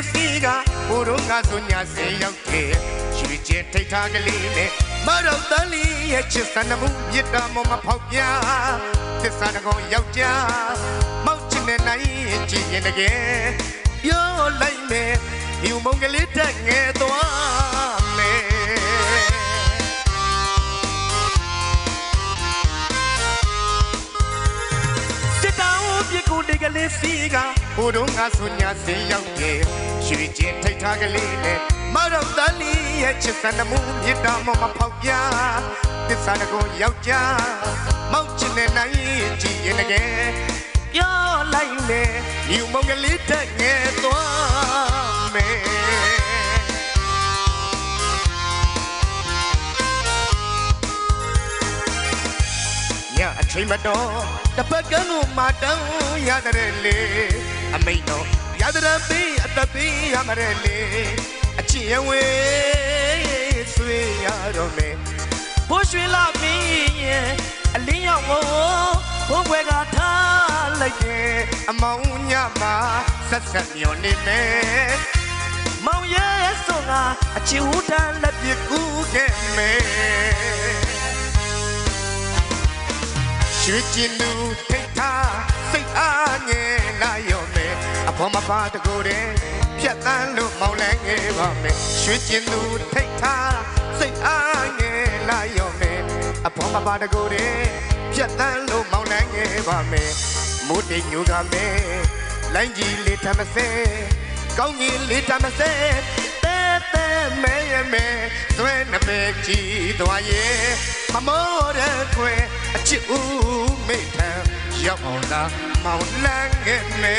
လေးစီကဘိုးတို့ငါဆိုညာစေရောက်တယ်ရွှေကျဲထိတ်ထားကလေးနဲ့မတော်တလီရဲ့ချစ်စံမှုမြစ်တာမမဖောက်ပြသစ္စာတကောင်ယောက်ျားမောက်ချင်တဲ့နိုင်ကြည်ရင်တကယ်ပြောလိုက်မယ်ဒီမုံကလေးတက်ငယ်သွားမယ်စစ်တောင်းပြကိုဒီကလေးစီကဘိုးတို့ငါဆိုညာစေရောက်တယ်ရွှေကျဲထိတ်ထားကလေးနဲ့မတော်တလီရဲ့ချစ်စံမှုမြစ်တာမမဖောက်ပြသစ္စာတကောင်ယောက်ျားမောက်ချင်တဲ့နိုင်ကြည်ရင်တကယ်ပြောလိုက်မယ်ဒီမုံကလေးတက်ငယ်သွားမယ်ညအချိန်မတော်တပတ်ကန်းကိုမတောင်းရတယ်လေအမိတ်တော်ရတဲ့ပေးအသက်ပေးရမရလေအချစ်ရဝေးဆွေရတော့မယ်ဘိုးရွှေလာမင်းရဲ့အလင်းရောက်မို့ဘိုးဘွယ်ကထားလိုက်တယ်အမောင်ညမှာဆက်ဆက်မျောနေမယ်မောင်ရဲ့ဆိုငါအချစ်ဟူတန်းလက်ပြကူးခဲ့မယ်ရွှေကျင်လူထိတ်ထားစိတ်အားငယ်လာရောမယ်အဖေမပါတကိုယ်တည်းဖြတ်တန်းလို့မောင်လဲငယ်ပါမယ်ရွှေကျင်လူထိတ်ထားစိတ်အားငယ်လာရောမယ်အဖေမပါတကိုယ်တည်းဖြတ်တန်းလို့မောင်လဲငယ်ပါမယ်မိုးတိမ်ညိုကမယ်လိုင်းကြီးလေးထမစဲကောင်းကြီးလေးထမစဲတဲတဲမဲရဲ့မဲသွဲနှပဲကြည်သွားရဲ့မမောတဲ့ခွဲအချစ်ဦးမိထံရောက်အောင်လားမောင်လန်းငယ်မဲ